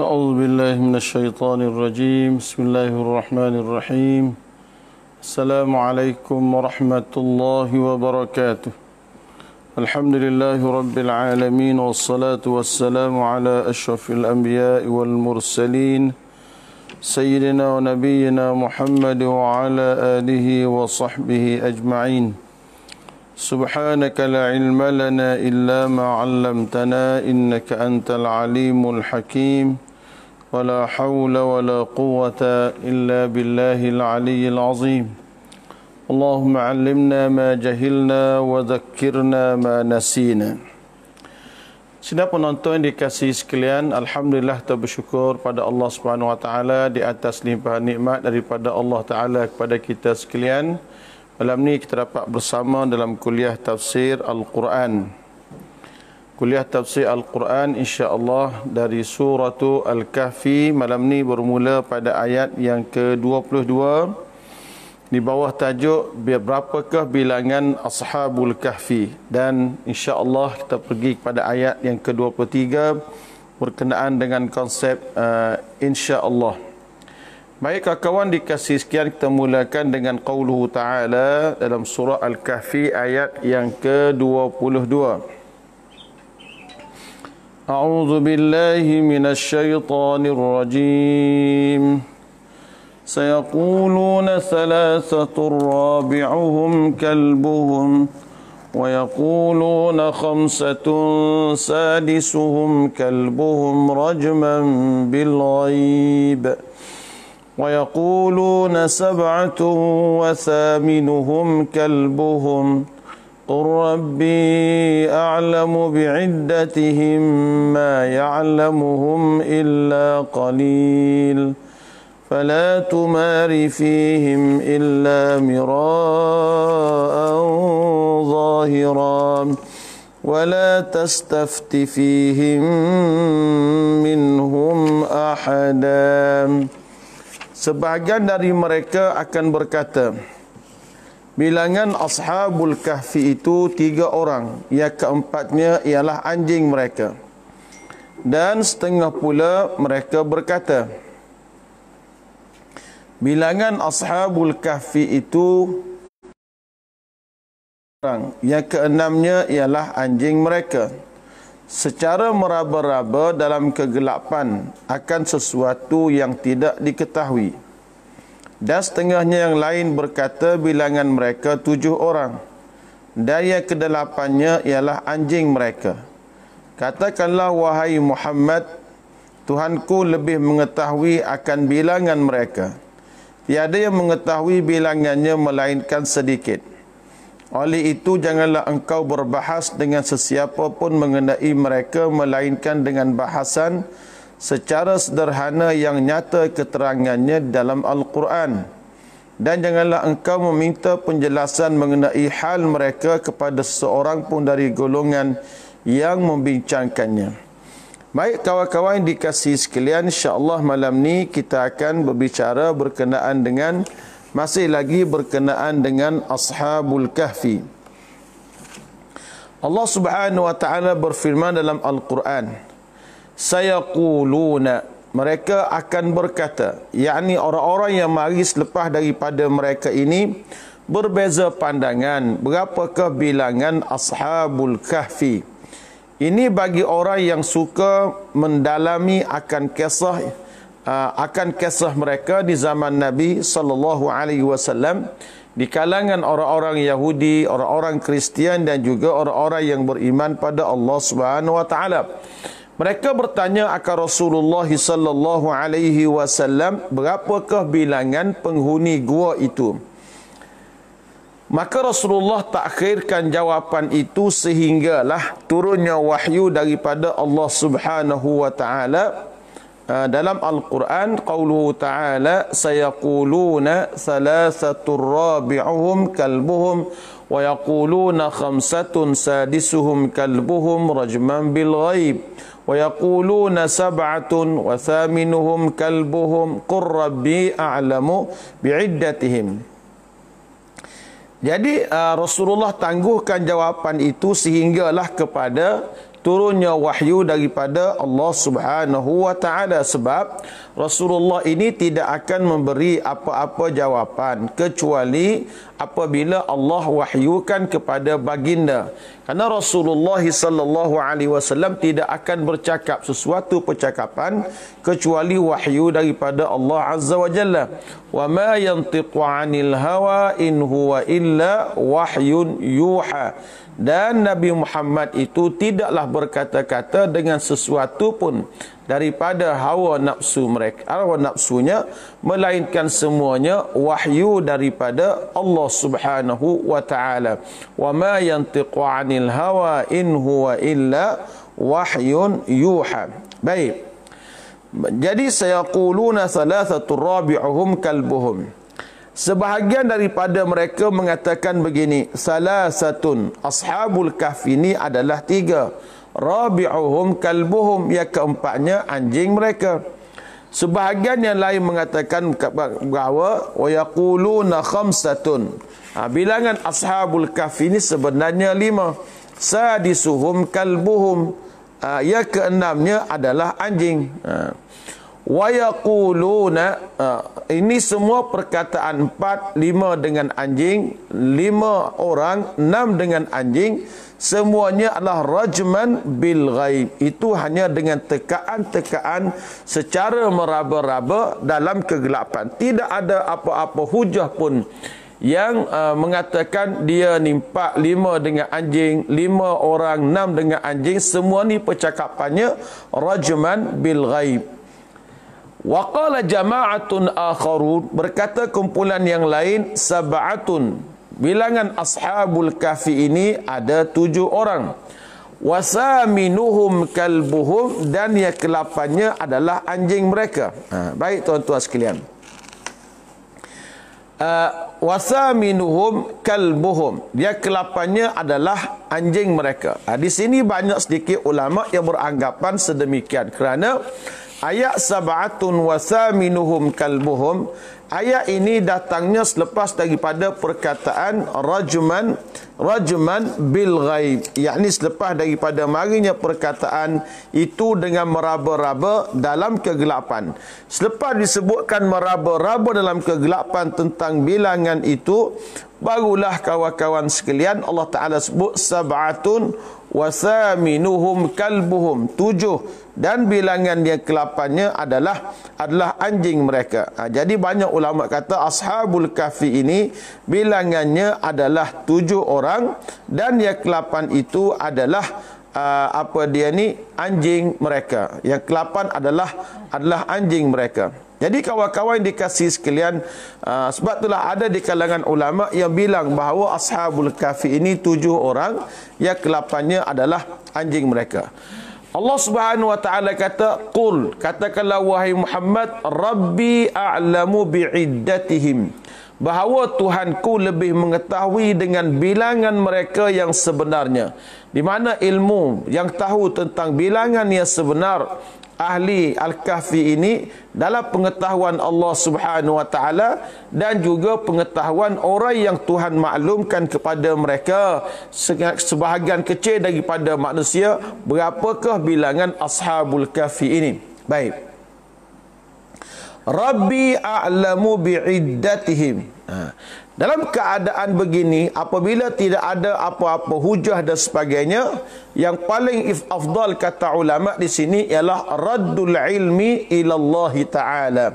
أعوذ بالله من الشيطان الرجيم. بسم الله الرحمن الرحيم. السلام عليكم ورحمة الله وبركاته. الحمد لله رب العالمين، والصلاة والسلام على أشرف الأنبياء والمرسلين سيدنا ونبينا محمد وعلى آله وصحبه أجمعين. سبحانك لا علم لنا إلا ما علمتنا إنك أنت العليم الحكيم، ولا حول ولا قوة إلا بالله العلي العظيم. اللهم علمنا ما جهلنا وذكرنا ما نسينا. Sidang penonton yang dikasihi sekalian, alhamdulillah kita bersyukur pada Allah Subhanahu wa taala di atas limpahan nikmat daripada Allah taala kepada kita sekalian. Malam ni kita dapat bersama dalam kuliah tafsir Al-Quran. Kuliah tafsir Al-Quran insya-Allah dari surah Al-Kahfi. Malam ni bermula pada ayat yang ke-22 di bawah tajuk berapakah bilangan Ashabul Kahfi, dan insya-Allah kita pergi kepada ayat yang ke-23 berkenaan dengan konsep insya-Allah. Baik kawan-kawan dikasih sekian, kita mulakan dengan qauluhu ta'ala dalam surah Al-Kahfi ayat yang ke-22. A'udzu billahi minasyaitonir rajim. Sayaquluna thalathatun rabi'uhum kalbuhum wa yaquluna khamsatun sadisuhum kalbuhum rajman bil ghaib. ويقولون سبعة وثامنهم كلبهم قل ربي أعلم بعدتهم ما يعلمهم إلا قليل فلا تمار فيهم إلا مراء ظاهرا ولا تستفت فيهم منهم أحدا. Sebahagian dari mereka akan berkata, bilangan Ashabul Kahfi itu 3 orang, yang keempatnya ialah anjing mereka. Dan setengah pula mereka berkata, bilangan Ashabul Kahfi itu orang, yang keenamnya ialah anjing mereka. Secara meraba-raba dalam kegelapan akan sesuatu yang tidak diketahui. Dan setengahnya yang lain berkata bilangan mereka 7 orang. Dan yang kedelapannya ialah anjing mereka. Katakanlah wahai Muhammad, Tuhanku lebih mengetahui akan bilangan mereka. Tiada yang mengetahui bilangannya melainkan sedikit. Oleh itu janganlah engkau berbahas dengan sesiapa pun mengenai mereka melainkan dengan bahasan secara sederhana yang nyata keterangannya dalam Al-Quran. Dan janganlah engkau meminta penjelasan mengenai hal mereka kepada seorang pun dari golongan yang membincangkannya. Baik kawan-kawan dikasihi sekalian, insya-Allah malam ni kita akan berbicara berkenaan dengan masih lagi berkenaan dengan Ashabul Kahfi. Allah Subhanahu wa taala berfirman dalam Al-Quran, sayaquluna, mereka akan berkata, yakni orang-orang yang mari selepas daripada mereka ini berbeza pandangan berapakah bilangan Ashabul Kahfi. Ini bagi orang yang suka mendalami akan kisah mereka di zaman Nabi sallallahu alaihi wasallam di kalangan orang-orang Yahudi, orang-orang Kristian dan juga orang-orang yang beriman pada Allah Subhanahu wa taala. Mereka bertanya akan Rasulullah sallallahu alaihi wasallam, berapakah bilangan penghuni gua itu? Maka Rasulullah takhirkan jawapan itu sehinggalah turunnya wahyu daripada Allah Subhanahu wa taala dalam Al-Quran. Qauluhu ta'ala, sayaquluna thalathatur rabi'uhum kalbuhum wa yaquluna khamsatun sadisuhum kalbuhum rajman bil ghaib wa yaquluna sab'atun wa thaminuhum kalbuhum qur rabbi a'lamu bi'iddatihim. Jadi Rasulullah tangguhkan jawapan itu sehinggalah kepada turunnya wahyu daripada Allah Subhanahu wa taala. Sebab Rasulullah ini tidak akan memberi apa-apa jawapan kecuali apabila Allah wahyukan kepada baginda. Karena Rasulullah sallallahu alaihi wasallam tidak akan bercakap sesuatu percakapan kecuali wahyu daripada Allah Azza wa Jalla. Wa ma yantiqu 'anil hawa in huwa illa wahyun yuha. Dan Nabi Muhammad itu tidaklah berkata-kata dengan sesuatu pun daripada hawa nafsu mereka, hawa nafsunya, melainkan semuanya wahyu daripada Allah Subhanahu wa taala. Wa ma yantiqu 'anil hawa in huwa illa wahyun yuha. Baik. Jadi sayaquluna thalathatur rabi'uhum kalbuhum. Sebahagian daripada mereka mengatakan begini, salasatun, ashabul kahfi ini adalah 3, rabi'uhum kalbuhum, yang keempatnya anjing mereka. Sebahagian yang lain mengatakan bahawa wa yaquluna khamsatun, bilangan ashabul kahfi ini sebenarnya 5, sadisuhum kalbuhum, yang keenamnya adalah anjing. Wa yaquluna, ini semua perkataan 4, 5 dengan anjing, 5 orang, 6 dengan anjing, semuanya adalah rajman bil ghaib. Itu hanya dengan tekaan-tekaan secara meraba-raba dalam kegelapan. Tidak ada apa-apa hujah pun yang mengatakan dia nimpak 5 dengan anjing, 5 orang, 6 dengan anjing. Semua ni percakapannya rajman bil ghaib. Wa qala jama'atun akharun, berkata kumpulan yang lain, sab'atun, bilangan ashabul kahfi ini ada 7 orang. Wasaminuhum kalbuhum, dan yang ke-8-nya adalah anjing mereka. Baik tuan-tuan sekalian. Wasaminuhum kalbuhum, dia ke-8-nya adalah anjing mereka. Di sini banyak sedikit ulama yang beranggapan sedemikian, kerana ayat sab'atun wasaminuhum kalbuhum, ayat ini datangnya selepas daripada perkataan rajman bil ghaib, yakni selepas daripada marinya perkataan itu dengan meraba-raba dalam kegelapan. Selepas disebutkan meraba-raba dalam kegelapan tentang bilangan itu, barulah kawan-kawan sekalian Allah Ta'ala sebut sab'atun wasaminuhum kalbuhum, 7, dan bilangan yang ke-8-nya adalah anjing mereka. Jadi banyak ulama kata ashabul kahfi ini bilangannya adalah 7 orang, dan yang ke-8 itu adalah anjing mereka. Yang ke-8 adalah anjing mereka. Jadi kawan-kawan dikasih sekalian, sebab itulah ada di kalangan ulama yang bilang bahawa ashabul kahfi ini 7 orang, yang ke-8-nya adalah anjing mereka. Allah Subhanahu wa taala kata, qul, katakanlah wahai Muhammad, rabbi a'lamu bi'iddatihim, bahawa Tuhanku lebih mengetahui dengan bilangan mereka yang sebenarnya. Di mana ilmu yang tahu tentang bilangan yang sebenar ahli Al-Kahfi ini dalam pengetahuan Allah Subhanahu wa taala, dan juga pengetahuan orang yang Tuhan maklumkan kepada mereka, sebahagian kecil daripada manusia, berapakah bilangan ashabul kahfi ini. Baik. Rabbi a'lamu bi'iddatihim. Dalam keadaan begini, apabila tidak ada apa-apa hujah dan sebagainya, yang paling afdal kata ulama di sini ialah raddul ilmi ila Allah Ta'ala.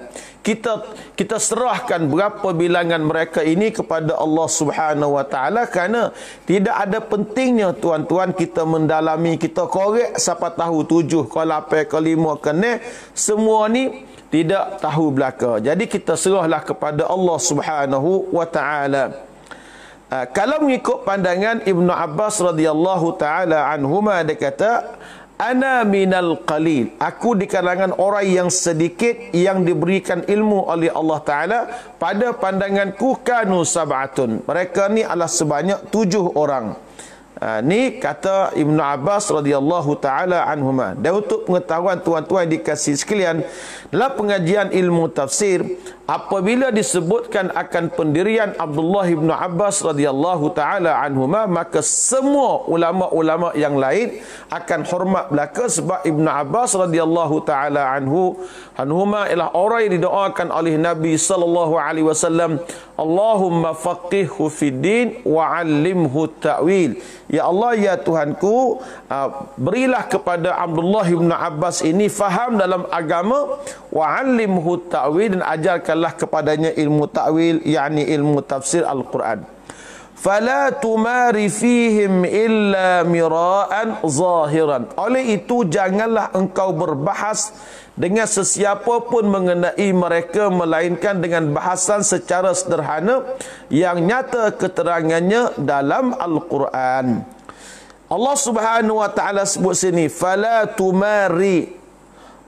Kita serahkan berapa bilangan mereka ini kepada Allah Subhanahu wa taala, kerana tidak ada pentingnya tuan-tuan kita mendalami, kita korek siapa tahu 7 ke 8 ke 5 ke 6, semua ni tidak tahu belaka. Jadi kita serahlah kepada Allah Subhanahu wa taala. Kalau mengikut pandangan Ibnu Abbas radhiyallahu taala anhuma, dia kata, ana minal qalil, aku di kalangan orang yang sedikit yang diberikan ilmu oleh Allah Ta'ala. Pada pandanganku kanu sab'atun, mereka ni adalah sebanyak 7 orang. Ni kata Ibnu Abbas radhiyallahu taala anhuma. Dan untuk pengetahuan tuan-tuan dikasih sekalian, dalam pengajian ilmu tafsir, apabila disebutkan akan pendirian Abdullah Ibnu Abbas radhiyallahu taala anhuma, maka semua ulama-ulama yang lain akan hormat belaka, sebab Ibnu Abbas radhiyallahu taala anhuma ialah orang yang didoakan oleh Nabi sallallahu alaihi wasallam, Allahumma faqihhu fid din wa 'allimhu ta'wil. Ya Allah, ya Tuhanku, berilah kepada Abdullah bin Abbas ini faham dalam agama, wa 'allimhu ta'wil, dan ajarkanlah kepadanya ilmu ta'wil, yakni ilmu tafsir Al-Quran. Fala tumari fihim illa mira'an zahiran. Oleh itu janganlah engkau berbahas dengan sesiapa pun mengenai mereka, melainkan dengan bahasan secara sederhana yang nyata keterangannya dalam Al-Quran. Allah Subhanahu wa taala sebut sini fala tumari.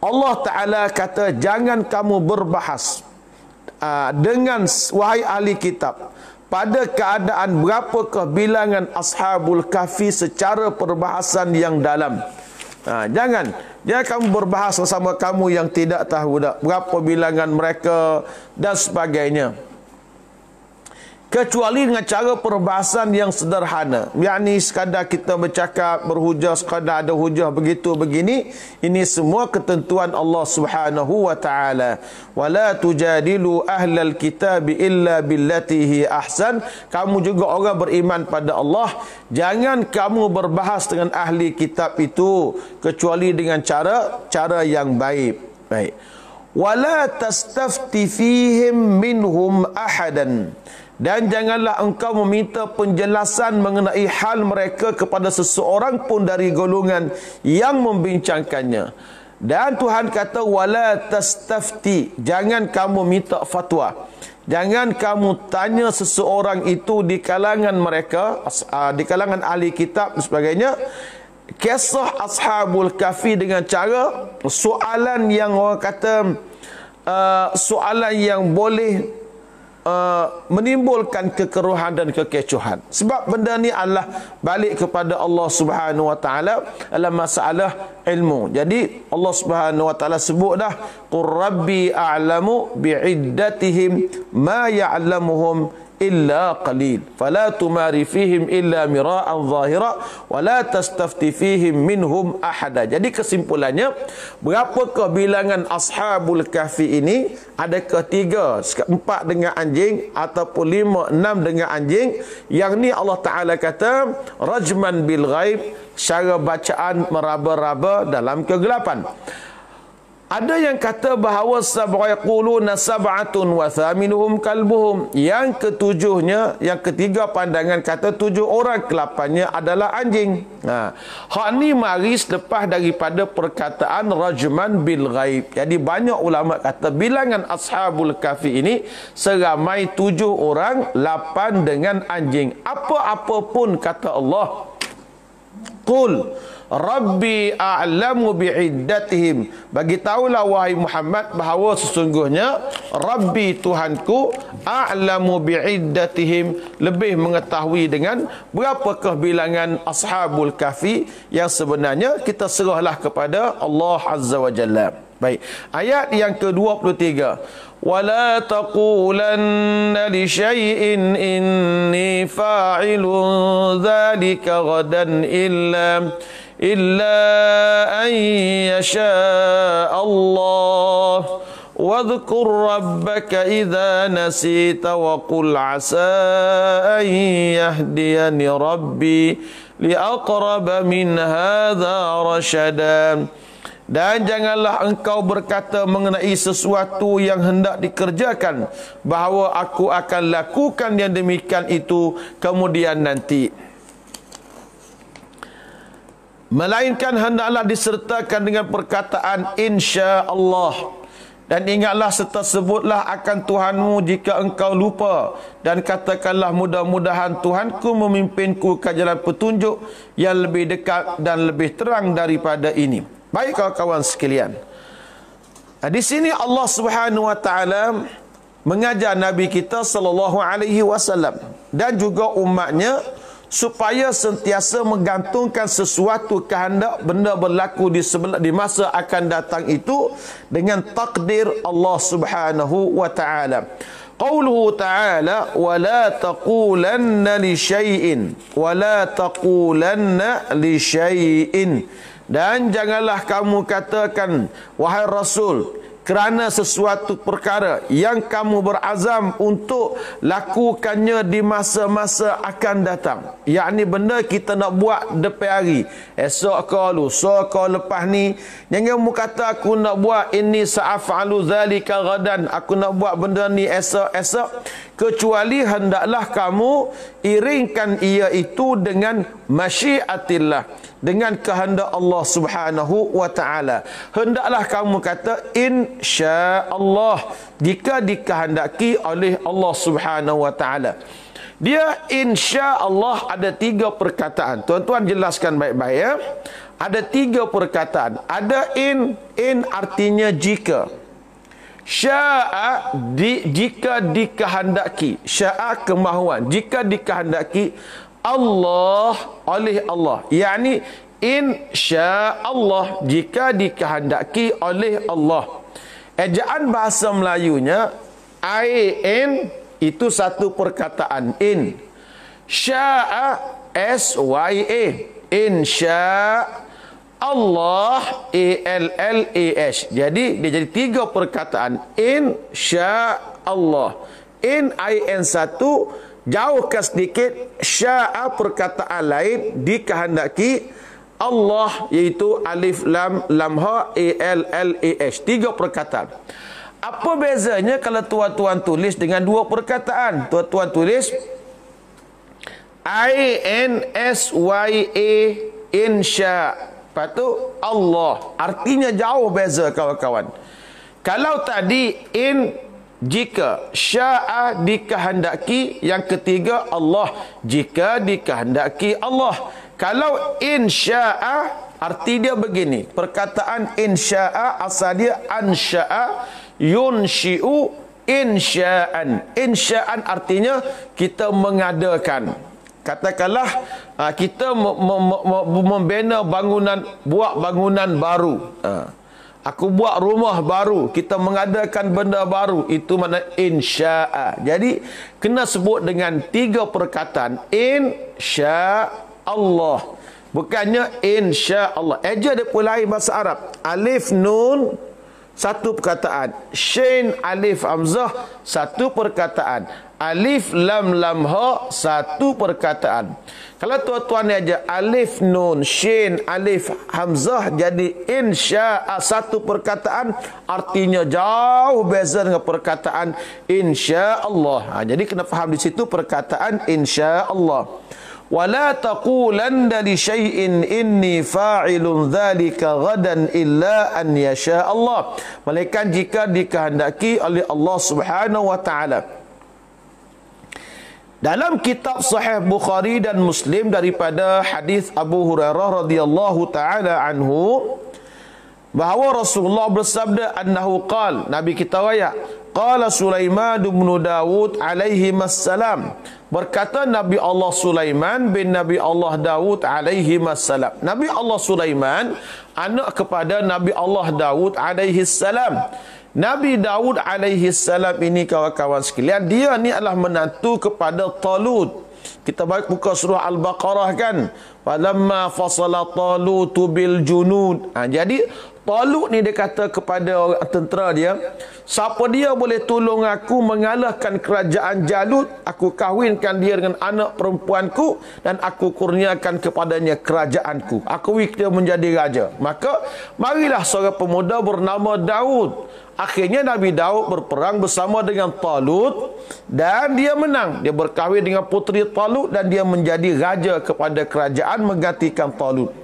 Allah taala kata jangan kamu berbahas dengan wahai ahli kitab pada keadaan berapakah bilangan ashabul kahfi secara perbahasan yang dalam. Jangan kamu berbahas bersama kamu yang tidak tahu berapa bilangan mereka dan sebagainya, kecuali dengan cara perbahasan yang sederhana, yakni sekadar kita bercakap, berhujah, sekadar ada hujah begitu begini. Ini semua ketentuan Allah Subhanahu wa taala. Wala tujadilu ahlal kitab illa billati hi ahsan. Kamu juga orang beriman pada Allah, jangan kamu berbahas dengan ahli kitab itu kecuali dengan cara yang baik. Wala tastafti fihim minhum ahadan. Dan janganlah engkau meminta penjelasan mengenai hal mereka kepada seseorang pun dari golongan yang membincangkannya. Dan Tuhan kata wala tastafti, jangan kamu minta fatwa, jangan kamu tanya seseorang itu di kalangan mereka, di kalangan ahli kitab dan sebagainya, kisah ashabul kahfi dengan cara soalan yang orang kata soalan yang boleh menimbulkan kekeruhan dan kekecohan. Sebab benda ni adalah balik kepada Allah Subhanahu wa taala dalam masalah ilmu. Jadi Allah Subhanahu wa taala sebut dah, qur rabbi a'lamu bi'iddatihim ma ya'lamuhum illa qalil fala tumari fihim illa mira'an zahira wa la tastafti fihim minhum ahada. Jadi kesimpulannya, berapakah bilangan ashabul kahfi ini? Adakah 3, 4 dengan anjing ataupun 5, 6 dengan anjing? Yang ni Allah Ta'ala kata rajman bil ghaib, cara bacaan meraba-raba dalam kegelapan. Ada yang kata bahawa yaquluna sab'atun wa thaminuhum kalbuhum. Yang ketujuhnya, yang ketiga pandangan kata 7 orang, ke-8-nya adalah anjing. Hak ni mari selepas daripada perkataan rajman bil ghaib. Jadi banyak ulama kata bilangan ashabul kahfi ini seramai 7 orang, 8 dengan anjing. Apa-apa pun kata Allah, qul Rabbi a'lamu bi'iddatihim. Bagi tahulah wahai Muhammad bahawa sesungguhnya Rabbi Tuhanku a'lamu bi'iddatihim, lebih mengetahui dengan berapakah bilangan ashabul kahfi yang sebenarnya. Kita serahlah kepada Allah Azza wa Jalla. Baik, ayat yang ke-23, wala taqulanna li syai'in inni fa'ilun dzalika ghadan illa an yasha Allah wadhkur rabbaka idza nasita wa qul asa an yahdiyani rabbi li aqraba min hadza rashada. Dan janganlah engkau berkata mengenai sesuatu yang hendak dikerjakan bahawa aku akan lakukan yang demikian itu kemudian nanti, melainkan hendaklah disertakan dengan perkataan insya Allah. Dan ingatlah serta sebutlah akan Tuhanmu jika engkau lupa, dan katakanlah mudah-mudahan Tuhanku memimpinku ke jalan petunjuk yang lebih dekat dan lebih terang daripada ini. Baik kawan-kawan sekalian, di sini Allah Subhanahu wa taala mengajar Nabi kita sallallahu alaihi wasallam dan juga umatnya supaya sentiasa menggantungkan sesuatu kehendak benda berlaku di masa akan datang itu dengan takdir Allah Subhanahu wa taala. Qauluhu ta'ala wala taqulanna li syai'in wala taqulanna li syai'in, dan janganlah kamu katakan wahai Rasul kerana sesuatu perkara yang kamu berazam untuk lakukannya di masa-masa akan datang. Yakni benda kita nak buat depan hari, esok ke lusa ke lepas ni. Jangan kamu kata aku nak buat ini sa'afalu zalika ghadan, aku nak buat benda ni esok-esok, kecuali hendaklah kamu iringkan ia itu dengan masyiatillah, dengan kehendak Allah Subhanahu wa taala. Hendaklah kamu kata insya-Allah jika dikehendaki oleh Allah Subhanahu wa taala. Dia insya-Allah ada 3 perkataan. Tuan-tuan jelaskan baik-baik ya. Ada 3 perkataan. Ada in artinya jika. Sya'a jika dikehendaki. Sya'a kemahuan. Jika dikehendaki Allah oleh Allah. Yakni insya Allah jika dikehendaki oleh Allah. Ejaan bahasa Melayunya in itu satu perkataan in. Sya'a S-Y-A. Insya Allah A-L-L-A-S. Jadi dia jadi 3 perkataan. Insya Allah. In I-N satu, jauhkan sedikit sya'a perkataan lain dikehendaki Allah, iaitu alif lam lam ha A-L-L-A-S. 3 perkataan. Apa bezanya kalau tuan-tuan tulis dengan 2 perkataan? Tuan-tuan tulis I-N-S-Y-A insya. Lepas tu Allah. Artinya jauh beza kawan-kawan. Kalau tadi in jika, sya'a dikehendaki, yang ketiga Allah jika dikehendaki Allah. Kalau insya'a arti dia begini. Perkataan insya'a asal dia ansya'a yunshi'u insya'an. Insya'an artinya kita mengadakan. Katakanlah kita membina bangunan, buat bangunan baru. Aku buat rumah baru, kita mengadakan benda baru, itu makna insya'a. Jadi kena sebut dengan 3 perkataan. Insya-Allah, bukannya insya-Allah. Eja dia pun lain bahasa Arab. Alif nun satu perkataan, shin alif hamzah satu perkataan, alif lam lam ha satu perkataan. Kalau tuan-tuan aja alif nun shin alif hamzah jadi insya satu perkataan, artinya jauh beza dengan perkataan insya-Allah. Jadi kena faham di situ perkataan insya-Allah. Wala taqulanna li syai'in inni fa'ilun dzalika ghadan illa an yasha Allah. Melainkan jika dikehendaki oleh Allah Subhanahu wa taala. Dalam kitab Sahih Bukhari dan Muslim daripada hadis Abu Hurairah radhiyallahu taala anhu bahawa Rasulullah bersabda annahu qala, Nabi kita wayak, qala Sulaiman bin Daud alaihi wassalam, berkata Nabi Allah Sulaiman bin Nabi Allah Daud alaihi wassalam. Nabi Allah Sulaiman anak kepada Nabi Allah Daud alaihi salam. Nabi Daud alaihi salam ini kawan-kawan sekalian, dia ni adalah menantu kepada Talut. Kita buka surah Al-Baqarah kan, falamma fasala Talutu bil junud. Jadi Talut ni dia kata kepada orang tentera dia, siapa dia boleh tolong aku mengalahkan kerajaan Jalut, aku kahwinkan dia dengan anak perempuanku dan aku kurniakan kepadanya kerajaanku, aku wik dia menjadi raja. Maka marilah seorang pemuda bernama Daud. Akhirnya Nabi Daud berperang bersama dengan Talut dan dia menang. Dia berkahwin dengan puteri Talut dan dia menjadi raja kepada kerajaan menggantikan Talut.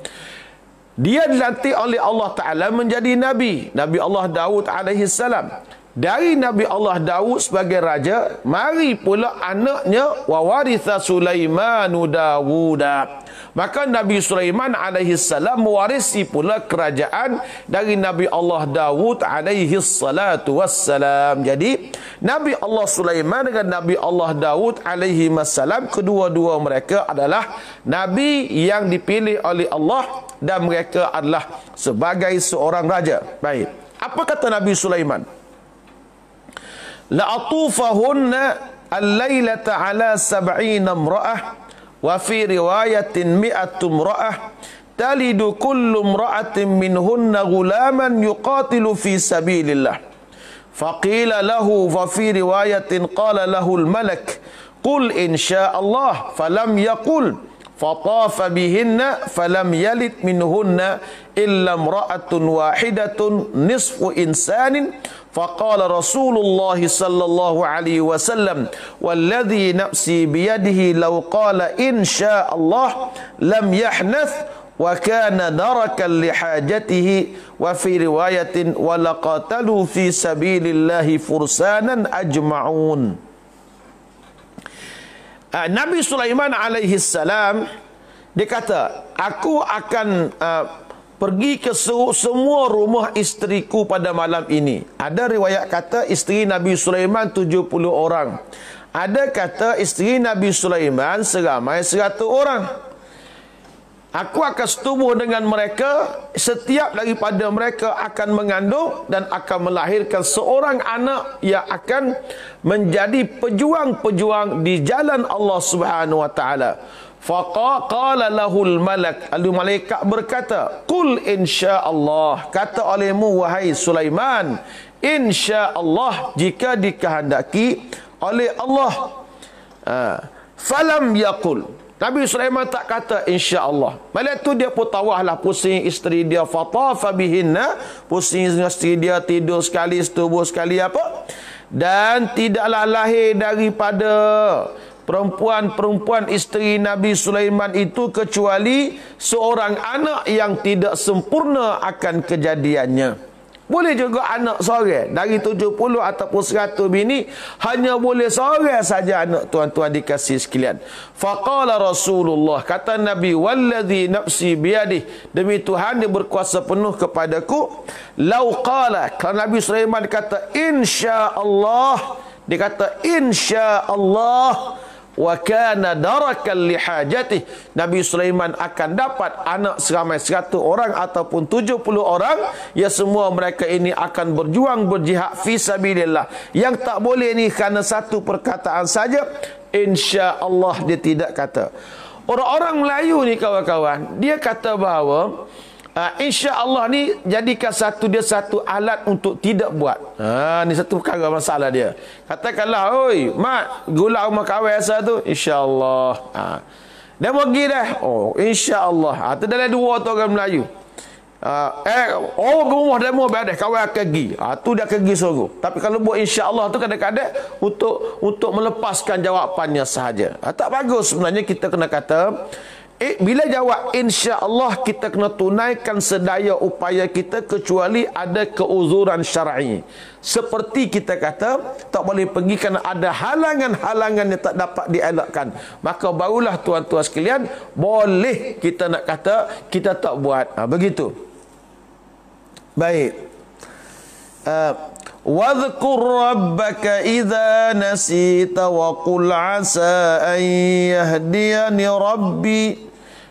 Dia dilantik oleh Allah Ta'ala menjadi Nabi. Nabi Allah Daud alaihi salam. dari Nabi Allah Daud sebagai raja, mari pula anaknya wa waritha Sulaimanu Dawuda. Maka Nabi Sulaiman alaihi salam mewarisi pula kerajaan dari Nabi Allah Daud alaihi salatu wassalam. Jadi Nabi Allah Sulaiman dengan Nabi Allah Daud alaihi wassalam, kedua-dua mereka adalah nabi yang dipilih oleh Allah dan mereka adalah sebagai seorang raja. Baik. Apa kata Nabi Sulaiman? La'atufahunna al-lailata ala sab'ina imra'ah wa fi riwayatin mi'atu imra'ah talidu kullu imra'atin minhunna ghulaman yuqatilu fi sabilillah. Faqila lahu wa fi riwayatin qala lahu al-malak qul in syaa Allah falam yaqul fatafa bihinna falam yalid minhunna illa imra'atun wahidatun nisfu insanin. فقال رسول الله صلى الله عليه وسلم والذي نفسي بيده لو قال إن شاء الله لم يحنث وكان دركا لحاجته وفي رواية ولقاتلوا في سبيل الله فرسانا أجمعون. Nabi Sulaiman alaihi salam dia kata, aku akan pergi ke semua rumah isteriku pada malam ini. Ada riwayat kata isteri Nabi Sulaiman 70 orang. Ada kata isteri Nabi Sulaiman seramai 100 orang. Aku akan setubuh dengan mereka. Setiap daripada mereka akan mengandung dan akan melahirkan seorang anak yang akan menjadi pejuang-pejuang di jalan Allah Subhanahu wa taala. Faqala lahul malak, lalu malaikat berkata, qul insyaallah, kata olehmu wahai Sulaiman, insyaallah, jika dikehendaki oleh Allah. Falam yaqul, Nabi Sulaiman tak kata insyaallah. Malam tu dia pun tawahlah, pusing isteri dia, fatafa bihinna, pusing isteri dia, tidur sekali, setubuh sekali apa, dan tidaklah lahir daripada perempuan-perempuan isteri Nabi Sulaiman itu kecuali seorang anak yang tidak sempurna akan kejadiannya. Boleh juga anak seorang dari 70 ataupun 100 bini, hanya boleh seorang saja anak, tuan-tuan dikasih sekalian. Faqala Rasulullah, kata Nabi, wallazi nafsi biyadih, demi Tuhan yang berkuasa penuh kepadaku, lau qala, kalau Nabi Sulaiman kata insyaallah, dia kata insyaallah, wa kana darakan li hajatih, Nabi Sulaiman akan dapat anak seramai 100 orang ataupun 70 orang, ya semua mereka ini akan berjuang berjihad fi sabilillah. Yang tak boleh ni kerana satu perkataan saja, insya-Allah, dia tidak kata. Orang-orang Melayu ni kawan-kawan, dia kata bahawa insya-Allah ni jadikan dia satu alat untuk tidak buat. Ni satu perkara masalah dia. Katakanlah, oi, mak, gula rumah kawan tu, insya-Allah. Dia pergi dah. Oh, insya-Allah. Tu dalam dua tu orang Melayu. Rumah demo beres, kawan akan pergi. Tu dia akan pergi suruh. Tapi kalau buat insya-Allah tu kadang-kadang untuk melepaskan jawapannya sahaja. Tak bagus sebenarnya. Kita kena kata, bila jawab insya-Allah, kita kena tunaikan sedaya upaya kita kecuali ada keuzuran syar'i. Seperti kita kata, tak boleh pergi kerana ada halangan-halangan yang tak dapat dielakkan. Maka barulah tuan-tuan sekalian, boleh kita nak kata kita tak buat. Begitu. Baik. وَاذْكُرْ رَبَّكَ إِذَا نَسِيتَ وَقُلْ عَسَىٰ أَن يَهْدِيَنِ رَبِّي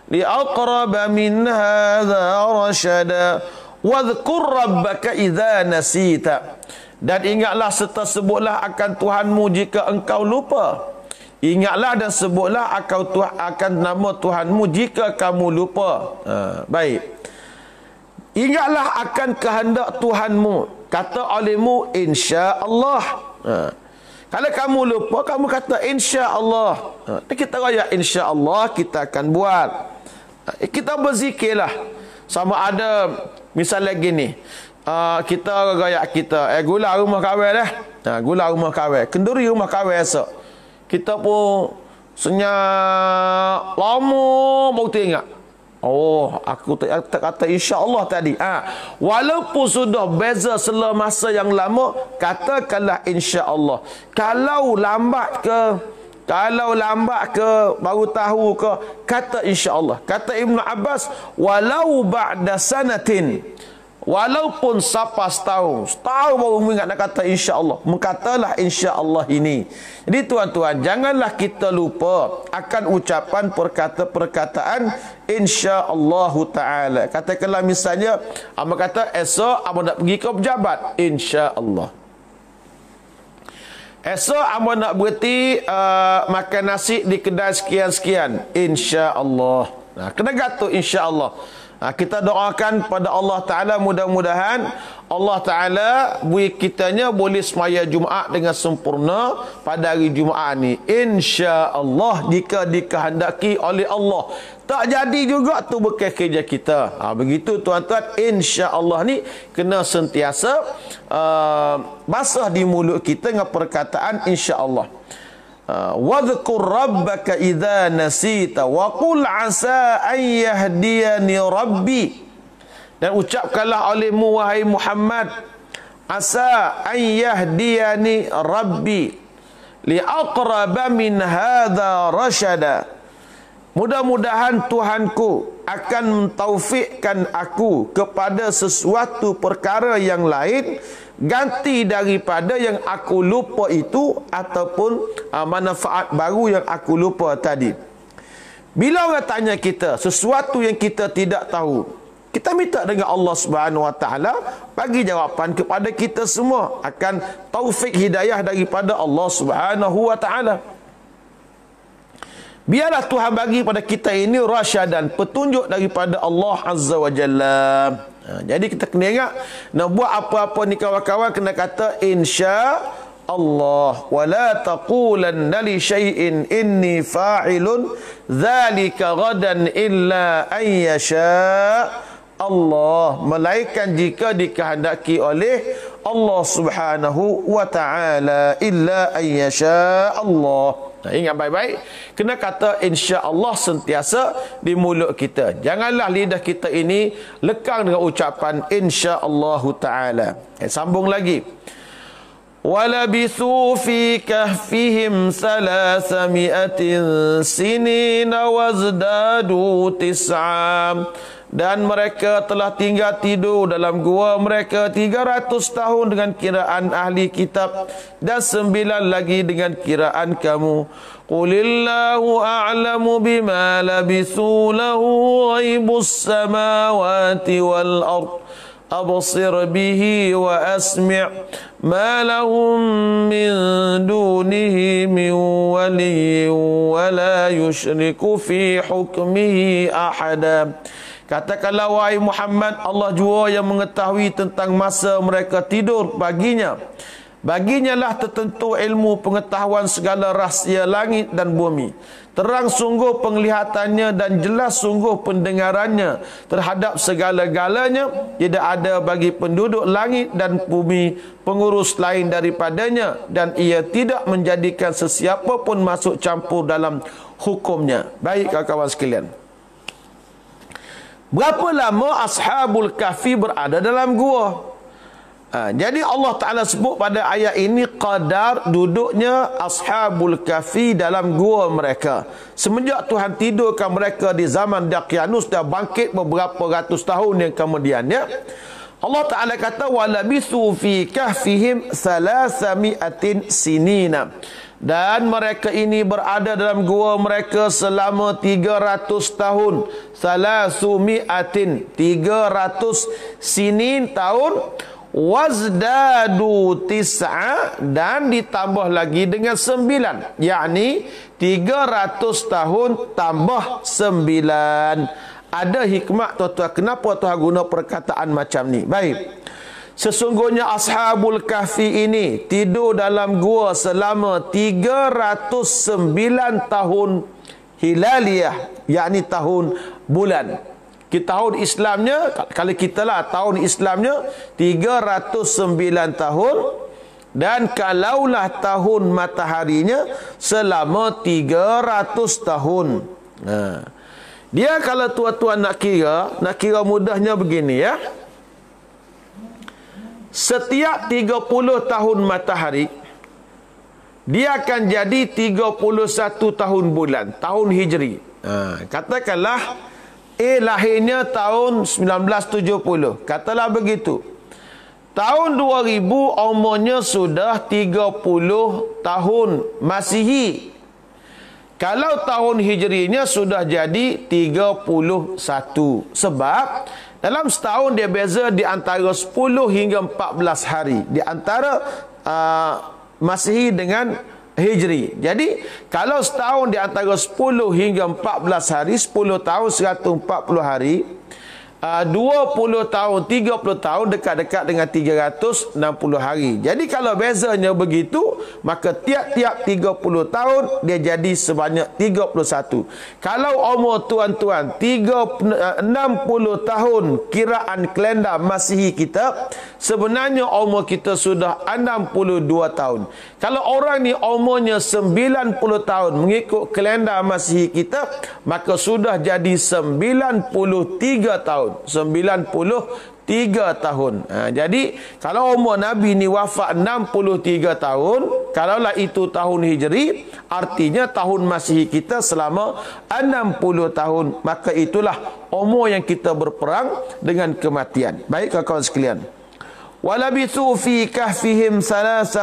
لِأَقْرَبَ مِنْ هَذَا رَشَدًا. وَاذْكُرْ رَبَّكَ إِذَا نَسِيتَ, dan ingatlah serta sebutlah akan Tuhanmu jika engkau lupa. Ingatlah dan sebutlah akan nama Tuhanmu jika kamu lupa. Baik. Ingatlah akan kehendak Tuhanmu, kata olehmu insya-Allah. Kalau kamu lupa, kamu kata insya-Allah. Kita raya insya-Allah, kita akan buat. Kita berzikirlah. Sama ada misalnya gini, kita raya kita gula rumah kawan dah. Gula rumah kawan, kenduri rumah kawan esok. Kita pun senyap lama baru teringat. Oh, aku tak kata insya-Allah tadi. Walaupun sudah beza selama masa yang lama, katakanlah insya-Allah. Kalau lambat ke baru tahu ke, kata insya-Allah. Kata Ibnu Abbas, walau ba'da sanatin, walaupun sampai setahun baru mengingat nak kata insya-Allah, mengatalah insya-Allah ini. Jadi tuan-tuan, janganlah kita lupa akan ucapan perkataan insya-Allah taala. Katakanlah misalnya abang kata esok abang nak pergi ke pejabat, insya-Allah. Esok abang nak berhenti makan nasi di kedai sekian-sekian, insya-Allah. Nah, kena gatuk insya-Allah. Kita doakan pada Allah Ta'ala, mudah-mudahan Allah Ta'ala beri kitanya boleh semaya Jumaat dengan sempurna pada hari Jumaat ni, insya-Allah, jika dikehendaki oleh Allah. Tak jadi juga tu bukan kerja kita. Begitu tuan-tuan, insya-Allah ni kena sentiasa basah di mulut kita dengan perkataan insya-Allah. Wadhkur rabbaka idza nasita wa qul asa an yahdiyani rabbi. Dan ucapkanlah olehmu wahai Muhammad, asa an yahdiyani rabbi li aqraba min hadza rasyada. Mudah-mudahan Tuhanku akan mentaufikkan aku kepada sesuatu perkara yang lain, ganti daripada yang aku lupa itu, ataupun manfaat baru yang aku lupa tadi. Bila orang tanya kita sesuatu yang kita tidak tahu, kita minta dengan Allah Subhanahu Wa Taala bagi jawapan kepada kita semua, akan taufik hidayah daripada Allah Subhanahu Wa Taala. Biarlah Tuhan bagi pada kita ini rasyadan, petunjuk daripada Allah Azza wa Jalla. Jadi kita kena ingat, nak buat apa-apa ni kawan-kawan, kena kata insya Allah. Wa la taqulanna li syai'in inni fa'ilun dzalika ghadan illa an yasha Allah, melainkan jika dikehendaki oleh Allah Subhanahu wa Ta'ala, illa an yasha Allah. Ingat baik-baik, kena kata insya-Allah sentiasa di mulut kita. Janganlah lidah kita ini lekang dengan ucapan insya-Allah taala. Sambung lagi. Walabithu fi kahfihim 300 sinina wazdadu tis'a. Dan mereka telah tinggal tidur dalam gua mereka 300 tahun dengan kiraan ahli kitab, dan 9 lagi dengan kiraan kamu. Qulillahu a'lamu bima labithu lahu ghaibus samawati wal ard absir bihi wa asmi' ma lahum min dunihi min waliyyin wa la yushriku fi hukmihi ahada. Katakanlah wahai Muhammad, Allah jua yang mengetahui tentang masa mereka tidur baginya. Baginya lah tertentu ilmu pengetahuan segala rahsia langit dan bumi. Terang sungguh penglihatannya dan jelas sungguh pendengarannya terhadap segala-galanya. Tidak ada bagi penduduk langit dan bumi pengurus lain daripadanya, dan ia tidak menjadikan sesiapa pun masuk campur dalam hukumnya. Baik kawan-kawan sekalian, berapa lama Ashabul Kahfi berada dalam gua? Jadi Allah Ta'ala sebut pada ayat ini qadar duduknya Ashabul Kahfi dalam gua mereka. Semenjak Tuhan tidurkan mereka di zaman Daqyanus dan bangkit beberapa ratus tahun yang kemudiannya, Allah Ta'ala kata walabithu fi kahfihim 300 sinina. Dan mereka ini berada dalam gua mereka selama 300 tahun. 300 sinin tahun. Wazdadu tis'a, dan ditambah lagi dengan 9, yakni 300 tahun tambah 9. Ada hikmah tuan-tuan, kenapa Tuhan guna perkataan macam ni? Baik, sesungguhnya Ashabul Kahfi ini tidur dalam gua selama 309 tahun hilaliyah, yakni tahun bulan. Tahun Islamnya, kalau kita lah tahun Islamnya 309 tahun, dan kalaulah tahun mataharinya selama 300 tahun. Dia kalau tuan-tuan nak kira mudahnya begini ya. Setiap 30 tahun matahari, dia akan jadi 31 tahun bulan, tahun Hijri. Katakanlah A lahirnya tahun 1970. Katalah begitu. Tahun 2000 umurnya sudah 30 tahun Masihi. Kalau tahun Hijrinya sudah jadi 31. Sebab dalam setahun dia beza di antara 10 hingga 14 hari. Di antara Masihi dengan Hijri. Jadi kalau setahun di antara 10 hingga 14 hari, 10 tahun 140 hari, 20 tahun, 30 tahun dekat-dekat dengan 360 hari. Jadi kalau bezanya begitu, maka tiap-tiap 30 tahun dia jadi sebanyak 31. Kalau umur tuan-tuan 60 tahun kiraan kalender Masihi kita, sebenarnya umur kita sudah 62 tahun. Kalau orang ni umurnya 90 tahun mengikut kalender Masihi kita, maka sudah jadi 93 tahun. 93 tahun. Jadi kalau umur Nabi ni wafat 63 tahun, kalaulah itu tahun Hijri, artinya tahun Masihi kita selama 60 tahun, maka itulah umur yang kita berperang dengan kematian. Baik kawan-kawan sekalian. Walabithu fi kahfihim 300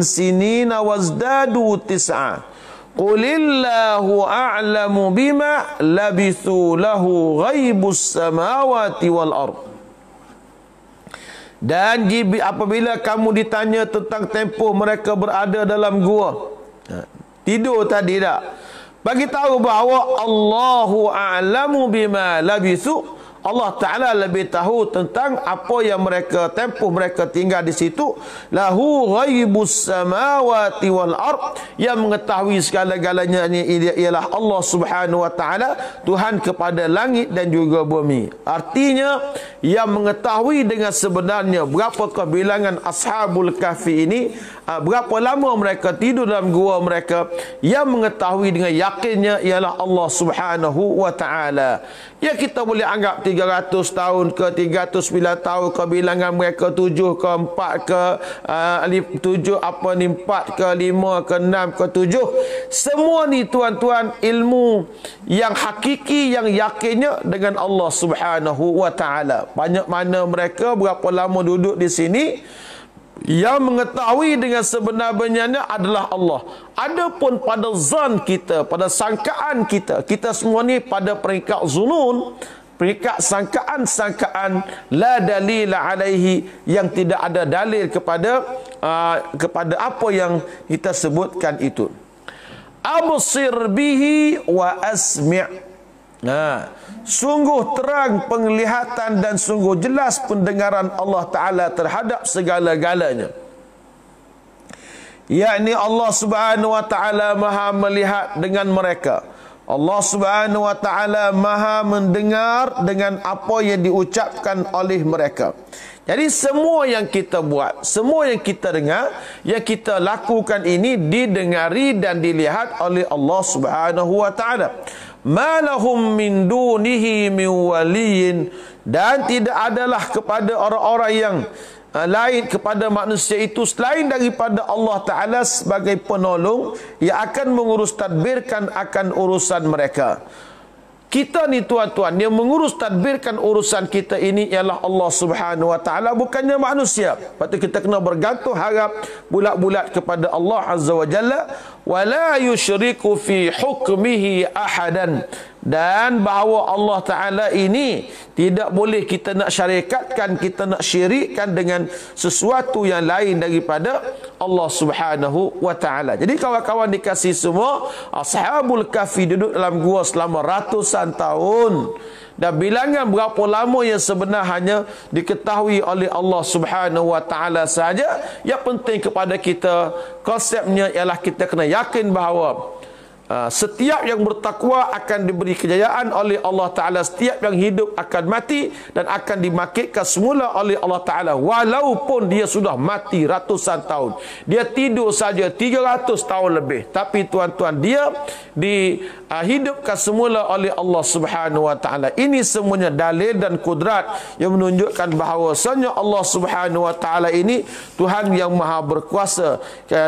sinina wazdadu tis'a. Qulillahu a'lamu bima labithu lahu ghaibus samawati wal ard. Dan apabila kamu ditanya tentang tempoh mereka berada dalam gua, tidur tadi tak? Bagi tahu bahawa Allahu a'lamu bima labithu. Allah Ta'ala lebih tahu tentang apa yang mereka tempuh, mereka tinggal di situ. Lahu ghaibus samawati wal ard. Yang mengetahui segala-galanya ini ialah Allah Subhanahu wa Ta'ala, Tuhan kepada langit dan juga bumi. Artinya yang mengetahui dengan sebenarnya berapakah bilangan Ashabul Kahfi ini, berapa lama mereka tidur dalam gua mereka, yang mengetahui dengan yakinnya ialah Allah Subhanahu wa Ta'ala. Ya, kita boleh anggap 300 tahun ke 309 tahun ke, bilangan mereka 7 ke 4 ke 7 apa ni 4 ke 5 ke 6 ke 7. Semua ni tuan-tuan ilmu yang hakiki, yang yakinnya dengan Allah Subhanahu wa Ta'ala. Banyak mana mereka berapa lama duduk di sini, yang mengetahui dengan sebenar-benarnya adalah Allah. Adapun pada zan kita, pada sangkaan kita, kita semua ni pada peringkat zunun, peringkat sangkaan-sangkaan la dalila alaihi, yang tidak ada dalil kepada apa yang kita sebutkan itu. Absir bihi wa asmi'. Sungguh terang penglihatan dan sungguh jelas pendengaran Allah Ta'ala terhadap segala-galanya. Yakni Allah Subhanahu wa Ta'ala maha melihat dengan mereka. Allah Subhanahu wa Ta'ala maha mendengar dengan apa yang diucapkan oleh mereka. Jadi semua yang kita buat, semua yang kita dengar, yang kita lakukan ini didengari dan dilihat oleh Allah Subhanahu wa Ta'ala. Ma lahum min dunihi min waliyin. Dan tidak adalah kepada orang-orang yang lain, kepada manusia itu selain daripada Allah Ta'ala sebagai penolong yang akan mengurus tadbirkan akan urusan mereka. Kita ni tuan-tuan, yang mengurus tadbirkan urusan kita ini ialah Allah Subhanahu wa Ta'ala, bukannya manusia. Lepas tu kita kena bergantung harap bulat-bulat kepada Allah Azza wa Jalla. Wa la yusyriku fi hukmihi ahadan. Dan bahawa Allah Ta'ala ini tidak boleh kita nak syarikatkan, kita nak syirikkan dengan sesuatu yang lain daripada Allah Subhanahu wa Ta'ala. Jadi kawan-kawan dikasih semua, Ashabul Kahfi duduk dalam gua selama ratusan tahun. Dan bilangan berapa lama yang sebenar hanya diketahui oleh Allah Subhanahu wa Ta'ala sahaja. Yang penting kepada kita, konsepnya ialah kita kena yakin bahawa setiap yang bertakwa akan diberi kejayaan oleh Allah Ta'ala. Setiap yang hidup akan mati dan akan dimakitkan semula oleh Allah Ta'ala, walaupun dia sudah mati ratusan tahun. Dia tidur saja 300 tahun lebih, tapi tuan-tuan, dia dihidupkan semula oleh Allah Subhanahu Wa Ta'ala. Ini semuanya dalil dan kudrat yang menunjukkan bahawasanya Allah Subhanahu Wa Ta'ala ini Tuhan yang maha berkuasa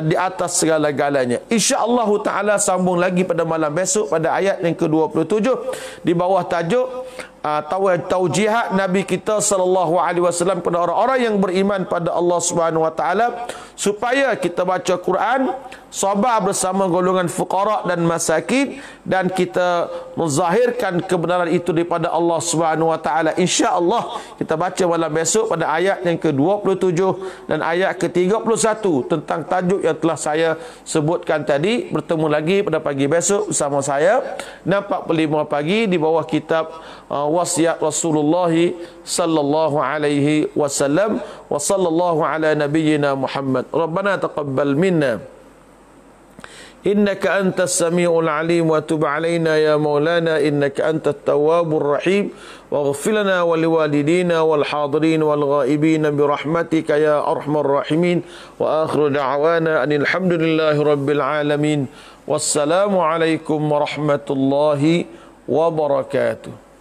di atas segala-galanya. InsyaAllah Ta'ala sambung lagi pada malam besok pada ayat yang ke-27 di bawah tajuk taujihat Nabi kita sallallahu alaihi wasallam kepada orang-orang yang beriman pada Allah Subhanahu wa taala, supaya kita baca Quran, sabar bersama golongan fuqara dan masakin, dan kita menzahirkan kebenaran itu daripada Allah Subhanahu wa taala. Insya-Allah kita baca malam besok pada ayat yang ke-27 dan ayat ke-31 tentang tajuk yang telah saya sebutkan tadi. Bertemu lagi pada pagi besok bersama saya 6.45 pagi di bawah kitab wasiat Rasulullah sallallahu alaihi wasallam. Wa sallallahu ala nabiyyina Muhammad. Rabbana taqabbal minna innaka antas samiul alim wa tub alaina ya maulana innaka antat tawwabur rahim waghfir lana wa liwalidina wal hadirin wal ghaibin bi rahmatika ya arhamar rahimin wa akhiru da'wana anil hamdulillahi rabbil alamin. Wassalamu alaikum warahmatullahi wabarakatuh.